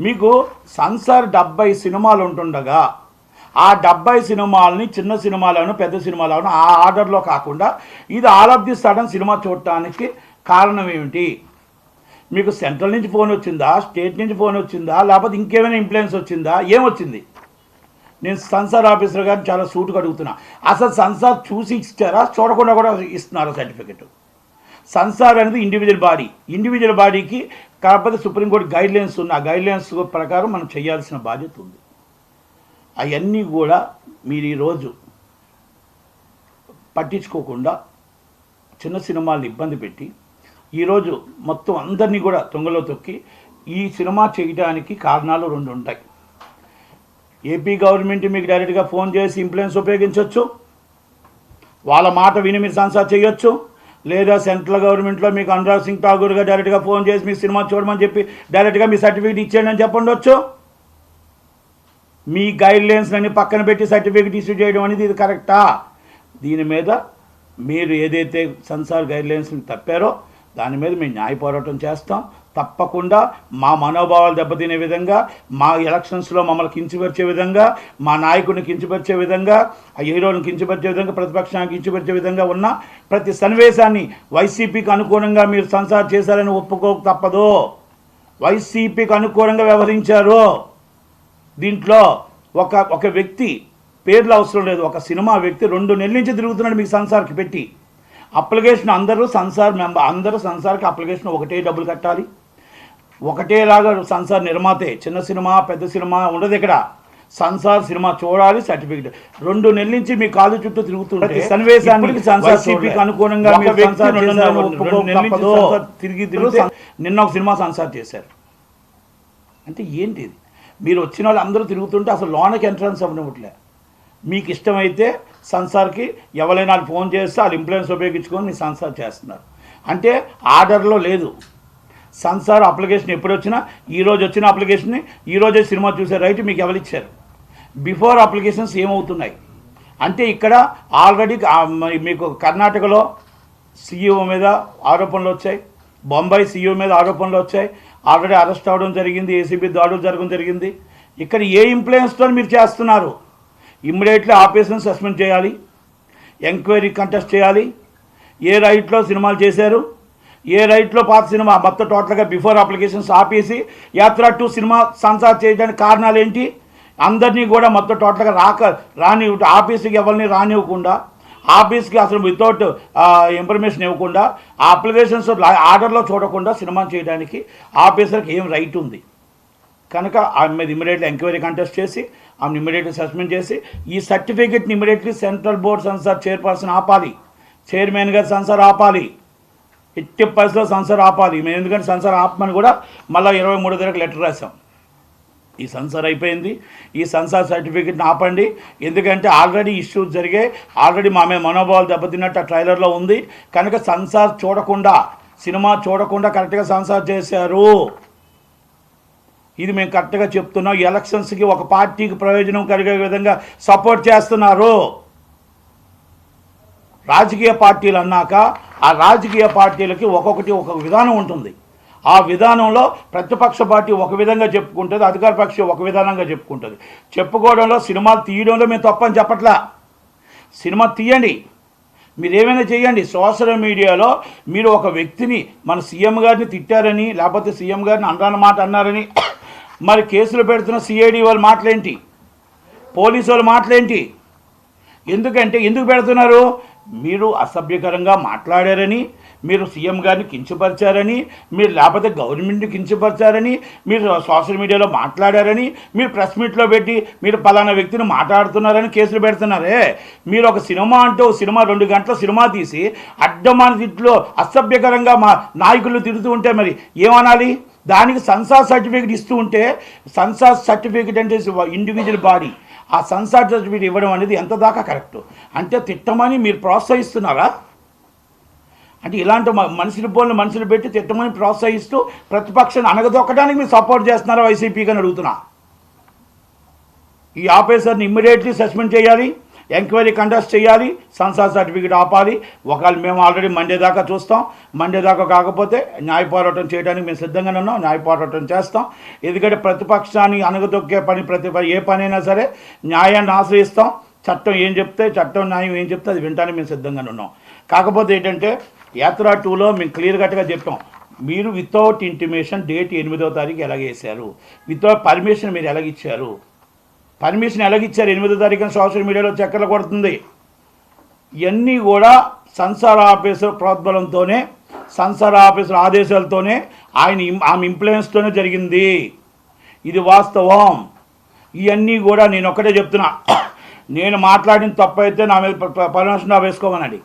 మీకు సంసార్ 70 సినిమాలు ఉంటుండగా ఆ 70 సినిమాలని చిన్న సినిమాలను పెద్ద సినిమాలను ఆ ఆర్డర్లో కాకుండా ఇది all of the sudden cinema చూడటానికి కారణం ఏమిటి? మీకు సెంట్రల్ నుంచి ఫోన్ వచ్చిందా, స్టేట్ నుంచి ఫోన్ వచ్చిందా, లేకపోతే ఇంకేమైనా ఇన్ఫ్లుయెన్స్ వచ్చిందా, ఏమొచ్చింది? నేను సెన్సార్ ఆఫీసర్ గారిని చాలా సూటుగా అడుగుతున్నా, అసలు సెన్సార్ చూసి ఇచ్చారా, చూడకుండా కూడా ఇస్తున్నారా సర్టిఫికెట్? సెన్సార్ అనేది ఇండివిజువల్ బాడీకి కాకపోతే సుప్రీంకోర్టు గైడ్లైన్స్ ఉన్న ఆ గైడ్లైన్స్ ప్రకారం మనం చేయాల్సిన బాధ్యత ఉంది. అవన్నీ కూడా మీరు ఈరోజు పట్టించుకోకుండా చిన్న సినిమాలను ఇబ్బంది పెట్టి ఈరోజు మొత్తం అందరినీ కూడా తొంగలో తొక్కి ఈ సినిమా చేయడానికి కారణాలు 2 ఉంటాయి. ఏపీ గవర్నమెంట్ మీకు డైరెక్ట్గా ఫోన్ చేసి ఇన్ఫ్లుయెన్స్ ఉపయోగించవచ్చు, వాళ్ళ మాట విని మీరు సెన్సార్ చేయొచ్చు, లేదా సెంట్రల్ గవర్నమెంట్లో మీకు అనురాగ్ సింగ్ ఠాగూర్గా డైరెక్ట్గా ఫోన్ చేసి మీ సినిమా చూడమని చెప్పి డైరెక్ట్గా మీ సర్టిఫికేట్ ఇచ్చేయండి అని చెప్పండొచ్చు. మీ గైడ్లైన్స్ అన్ని పక్కన పెట్టి సర్టిఫికేట్ ఇష్యూ చేయడం అనేది ఇది కరెక్టా? దీని మీద మీరు ఏదైతే సెన్సార్ గైడ్లైన్స్ని తప్పారో దాని మీద మేము న్యాయ పోరాటం చేస్తాం. తప్పకుండా మా మనోభావాలు దెబ్బతినే విధంగా, మా ఎలక్షన్స్లో మమ్మల్ని కించపరిచే విధంగా, మా నాయకుడిని కించపరిచే విధంగా, ఆ హీరోని కించపరిచే విధంగా, ప్రతిపక్షాన్ని కించపరిచే విధంగా ఉన్న ప్రతి సన్నివేశాన్ని వైసీపీకి అనుకూలంగా మీరు సెన్సార్ చేశారని ఒప్పుకోక తప్పదు. వైసీపీకి అనుకూలంగా వ్యవహరించారు. దీంట్లో ఒక వ్యక్తి పేర్లు అవసరం లేదు, ఒక సినిమా వ్యక్తి 2 నెలల నుంచి తిరుగుతున్నాడు మీకు సెన్సార్కి పెట్టి. అప్లికేషన్ అందరూ సెన్సార్కి అప్లికేషన్ ఒకటే డబ్బులు కట్టాలి, ఒకటేలాగా సెన్సార్ నిర్మాతే. చిన్న సినిమా పెద్ద సినిమా ఉండదు ఇక్కడ. సెన్సార్ సినిమా చూడాలి, సర్టిఫికేట్. 2 నెలల నుంచి మీ కాలు చుట్టూ తిరుగుతుంటే సన్నివేశానికి వైసీపీకి అనుకూలంగా తిరిగి నిన్న ఒక సినిమా సెన్సార్ చేశారు. అంటే ఏంటిది? మీరు వచ్చిన వాళ్ళు అందరూ తిరుగుతుంటే అసలు లోనకి ఎంట్రన్స్ అవ్వనివ్వట్లే. మీకు ఇష్టమైతే సెన్సార్కి ఎవరైనా ఫోన్ చేస్తే వాళ్ళు ఇన్ఫ్లుయెన్స్ ఉపయోగించుకొని మీరు సెన్సార్ చేస్తున్నారు. అంటే ఆర్డర్లో లేదు. సెన్సార్ అప్లికేషన్ ఎప్పుడు వచ్చినా ఈరోజు వచ్చిన అప్లికేషన్ని ఈరోజే సినిమా చూసే రైట్ మీకు ఎవరిచ్చారు? బిఫోర్ అప్లికేషన్స్ ఏమవుతున్నాయి అంటే ఇక్కడ ఆల్రెడీ మీకు కర్ణాటకలో సీఈఓ మీద ఆరోపణలు వచ్చాయి, బొంబాయి సీఈఓ మీద ఆరోపణలు వచ్చాయి, ఆల్రెడీ అరెస్ట్ అవ్వడం జరిగింది, ఏసీబీ దాడులు జరగడం జరిగింది. ఇక్కడ ఏ ఇన్ఫ్లుయెన్స్తో మీరు చేస్తున్నారు? ఇమ్మీడియట్లీ ఆపరేషన్ సస్పెండ్ చేయాలి, ఎంక్వైరీ కంటెస్ట్ చేయాలి. ఏ రైట్లో సినిమాలు చేశారు, ఏ రైట్లో పాత సినిమా మొత్తం టోటల్గా బిఫోర్ అప్లికేషన్స్ ఆపేసి యాత్ర 2 సినిమా సెన్సార్ చేయడానికి కారణాలు ఏంటి? అందరినీ కూడా మొత్తం టోటల్గా రాని ఆఫీస్కి ఎవరిని రానివ్వకుండా, ఆఫీస్కి అసలు వితౌట్ ఇన్ఫర్మేషన్ ఇవ్వకుండా, ఆ అప్లికేషన్స్ ఆర్డర్లో చూడకుండా సినిమా చేయడానికి ఆఫీసర్కి ఏం రైట్ ఉంది? కనుక ఆమె మీద ఇమ్మీడియట్లీ ఎంక్వైరీ కంటెస్ట్ చేసి ఆమెను ఇమ్మీడియట్లీ సస్పెండ్ చేసి ఈ సర్టిఫికేట్ని immediately central board censor chairperson ఆపాలి, చైర్మన్ గారు సెన్సార్ ఆపాలి, ఎట్టి పరిస్థితుల్లో సెన్సార్ ఆపాలి. మేము ఎందుకంటే సెన్సార్ ఆపమని కూడా మళ్ళీ 23 దగ్గర లెటర్ రాసాం. ఈ సెన్సార్ అయిపోయింది, ఈ సెన్సార్ సర్టిఫికేట్ని ఆపండి. ఎందుకంటే ఆల్రెడీ ఇష్యూస్ జరిగాయి, ఆల్రెడీ మా మీద మనోభావాలు దెబ్బతిన్నట్టు ఆ ట్రైలర్లో ఉంది. కనుక సెన్సార్ చూడకుండా, సినిమా చూడకుండా కరెక్ట్గా సెన్సార్ చేశారు. ఇది మేము కరెక్ట్గా చెప్తున్నాం. ఎలక్షన్స్కి ఒక పార్టీకి ప్రయోజనం కలిగే విధంగా సపోర్ట్ చేస్తున్నారు. రాజకీయ పార్టీలు అన్నాక ఆ రాజకీయ పార్టీలకి ఒక్కొక్కటి ఒక విధానం ఉంటుంది. ఆ విధానంలో ప్రతిపక్ష పార్టీ ఒక విధంగా చెప్పుకుంటుంది, అధికార పక్షం ఒక విధానంగా చెప్పుకుంటుంది. చెప్పుకోవడంలో, సినిమాలు తీయడంలో మేము తప్పని చెప్పట్లా. సినిమా తీయండి, మీరు ఏమైనా చేయండి. సోషల్ మీడియాలో మీరు ఒక వ్యక్తిని మన సీఎం గారిని తిట్టారని, లేకపోతే సీఎం గారిని అనరాని మాట అన్నారని మరి కేసులు పెడుతున్న సిఐడి వాళ్ళ మాటలేంటి, పోలీసు వాళ్ళ మాటలేంటి? ఎందుకు పెడుతున్నారు? మీరు అసభ్యకరంగా మాట్లాడారని, మీరు సీఎం గారిని కించపరిచారని, మీరు లేకపోతే గవర్నమెంట్ని కించపరిచారని, మీరు సోషల్ మీడియాలో మాట్లాడారని, మీరు ప్రెస్ మీట్లో పెట్టి మీరు పలానా వ్యక్తిని మాట్లాడుతున్నారని కేసులు పెడుతున్నారే. మీరు ఒక సినిమా అంటే సినిమా 2 గంటల సినిమా తీసి అడ్డమాన తిట్లో అసభ్యకరంగా మా నాయకులు తిడుతూ ఉంటే మరి ఏమనాలి? దానికి సెన్సార్ సర్టిఫికేట్ ఇస్తూ ఉంటే, సెన్సార్ సర్టిఫికేట్ అంటే ఇండివిజువల్ బాడీ, ఆ సెన్సార్ సర్టిఫికేట్ ఇవ్వడం అనేది ఎంత దాకా కరెక్ట్? అంటే తిట్టమని మీరు ప్రోత్సహిస్తున్నారా? అంటే ఇలాంటి మనుషులు పెట్టి తిట్టమని ప్రోత్సహిస్తూ ప్రతిపక్షాన్ని అనగదొక్కడానికి మీరు సపోర్ట్ చేస్తున్నారా వైసీపీకి అని అడుగుతున్నా. ఈ ఆఫీసర్ని ఇమ్మీడియట్లీ సస్పెండ్ చేయాలి, ఎంక్వైరీ కండక్ట్ చేయాలి, సెన్సార్ సర్టిఫికేట్ ఆపాలి. ఒకవేళ మేము ఆల్రెడీ మండే దాకా చూస్తాం. మండే దాకా కాకపోతే న్యాయ పోరాటం చేయడానికి మేము సిద్ధంగానే ఉన్నాం. న్యాయ పోరాటం చేస్తాం. ఎందుకంటే ప్రతిపక్షాన్ని అణగదొక్కే ఏ పనైనా సరే న్యాయాన్ని ఆశ్రయిస్తాం. చట్టం ఏం చెప్తే, చట్టం న్యాయం ఏం చెప్తే అది వినడానికి మేము సిద్ధంగానే ఉన్నాం. కాకపోతే ఏంటంటే యాత్ర 2లో మేము క్లియర్ కట్గా చెప్పాం, మీరు వితౌట్ ఇంటిమేషన్ డేట్ 8వ తారీఖు ఎలాగేశారు, వితౌట్ పర్మిషన్ మీరు ఎలాగిచ్చారు, పర్మిషన్ ఎలాగిచ్చారు 8వ తారీఖున సోషల్ మీడియాలో చక్కర్లు కొడుతుంది. ఇవన్నీ కూడా సెన్సార్ ఆఫీసర్ ప్రోద్బలంతోనే, సెన్సార్ ఆఫీసర్ ఆదేశాలతోనే, ఆమె ఇన్ఫ్లుయెన్స్తోనే జరిగింది. ఇది వాస్తవం. ఇవన్నీ కూడా నేను ఒక్కటే చెప్తున్నా, నేను మాట్లాడిన తప్పు అయితే నా మీద పర్మిషన్ వేసుకోమనండి.